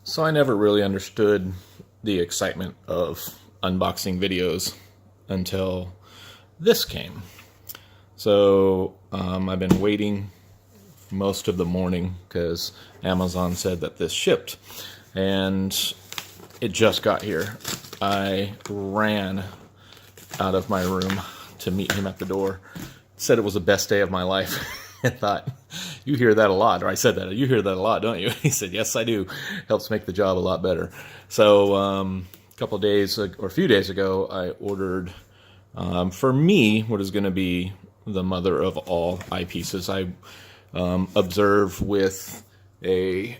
So I never really understood the excitement of unboxing videos until this came. So I've been waiting most of the morning because Amazon said that this shipped, and it just got here. I ran out of my room to meet him at the door. Said it was the best day of my life. And thought, you hear that a lot. Or I said that, you hear that a lot, don't you? He said, yes, I do. Helps make the job a lot better. So a couple of days, or a few days ago, I ordered, for me, what is going to be the mother of all eyepieces. I observe with a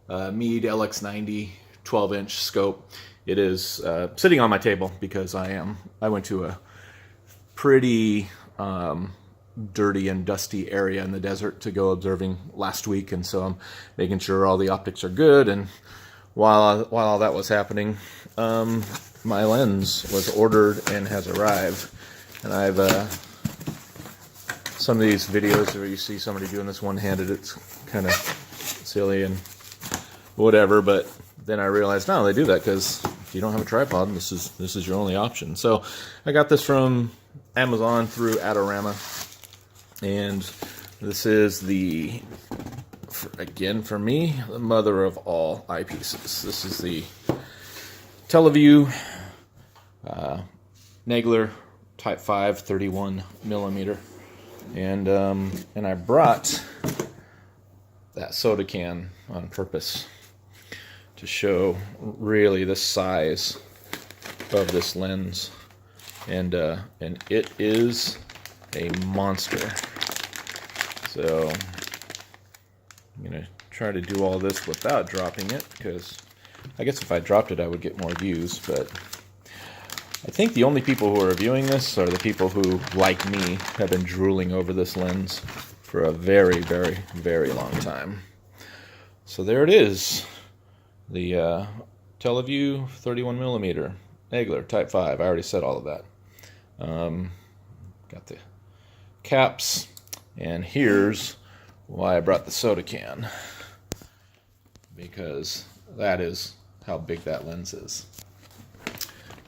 Meade LX90 12-inch scope. It is sitting on my table because I went to a pretty dirty and dusty area in the desert to go observing last week, and so I'm making sure all the optics are good. And while all that was happening, my lens was ordered and has arrived. And I've some of these videos where you see somebody doing this one-handed, it's kind of silly and whatever, but then I realized, no, they do that because if you don't have a tripod, this is your only option. So I got this from Amazon through Adorama, and this is the, again for me, the mother of all eyepieces. This is the Teleview Nagler Type 5 31 millimeter, and I brought that soda can on purpose to show really the size of this lens, and it is a monster. So I'm gonna try to do all this without dropping it, because I guess if I dropped it I would get more views, but I think the only people who are viewing this are the people who, like me, have been drooling over this lens for a very, very, very long time. So there it is. The Teleview 31mm Nagler Type 5. I already said all of that. Got the caps, and here's why I brought the soda can, because that is how big that lens is.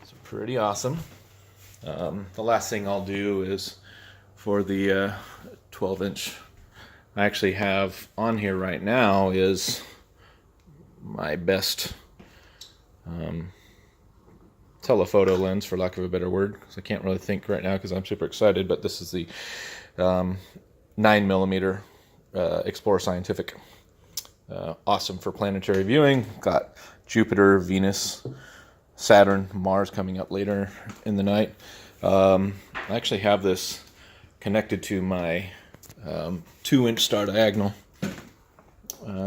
It's pretty awesome. The last thing I'll do is for the 12-inch, I actually have on here right now is my best telephoto lens, for lack of a better word, because I can't really think right now because I'm super excited, but this is the 9mm Explorer Scientific. Awesome for planetary viewing. Got Jupiter, Venus, Saturn, Mars coming up later in the night. I actually have this connected to my 2-inch star diagonal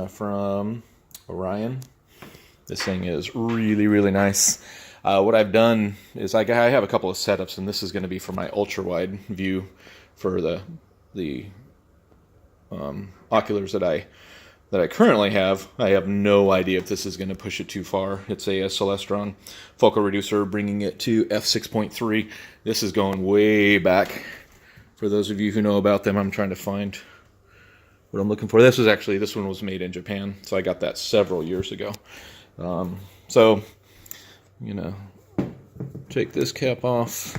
from Orion. This thing is really, really nice. What I've done is I have a couple of setups, and this is going to be for my ultra-wide view for the oculars that I currently have. I have no idea if this is going to push it too far. It's a Celestron focal reducer, bringing it to f6.3. This is going way back. For those of you who know about them, I'm trying to find what I'm looking for. This one was made in Japan, so I got that several years ago. So I'm gonna take this cap off,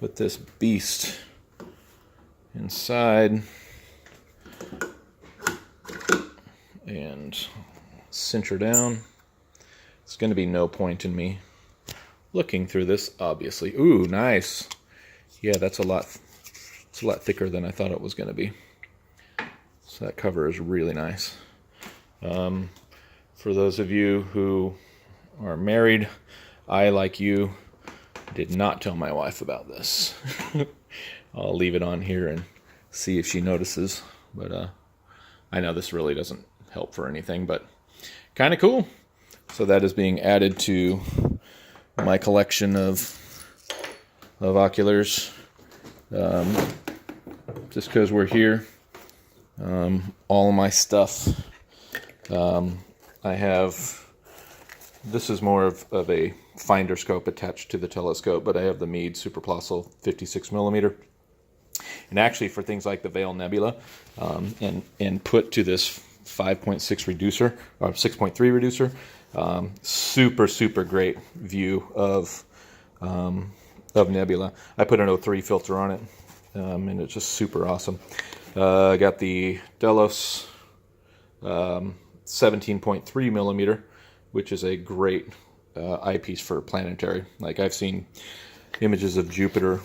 put this beast inside, and cinch her down. It's going to be no point in me looking through this, obviously. Ooh, nice. Yeah, it's a lot thicker than I thought it was going to be. So that cover is really nice. For those of you who are married, I, like you, did not tell my wife about this. I'll leave it on here and see if she notices. But I know this really doesn't help for anything, but kind of cool. So that is being added to my collection of oculars. Just because we're here, all of my stuff. I have, this is more of a finder scope attached to the telescope, but I have the Meade Superplossel 56mm. And actually for things like the Veil Nebula, and put to this 5.6 reducer, or 6.3 reducer. Super great view of nebula. I put an 03 filter on it, and it's just super awesome. I got the Delos 17.3 millimeter, which is a great eyepiece for planetary. Like, I've seen images of Jupiter,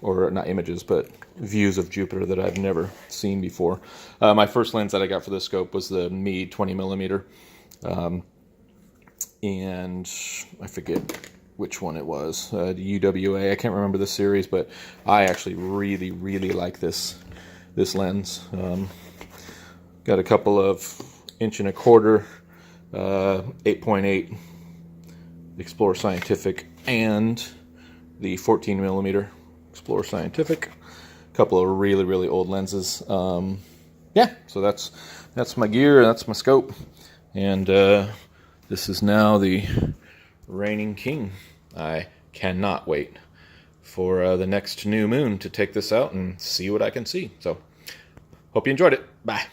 or not images, but views of Jupiter that I've never seen before. My first lens that I got for this scope was the Me 20 millimeter, and I forget which one it was, the UWA. I can't remember the series, but I actually really like this lens. Got a couple of 1.25" 8.8 Explorer Scientific and the 14 millimeter Explorer Scientific. A couple of really old lenses. Yeah, so that's my gear, that's my scope, and this is now the reigning king. I cannot wait for the next new moon to take this out and see what I can see. So, hope you enjoyed it. Bye.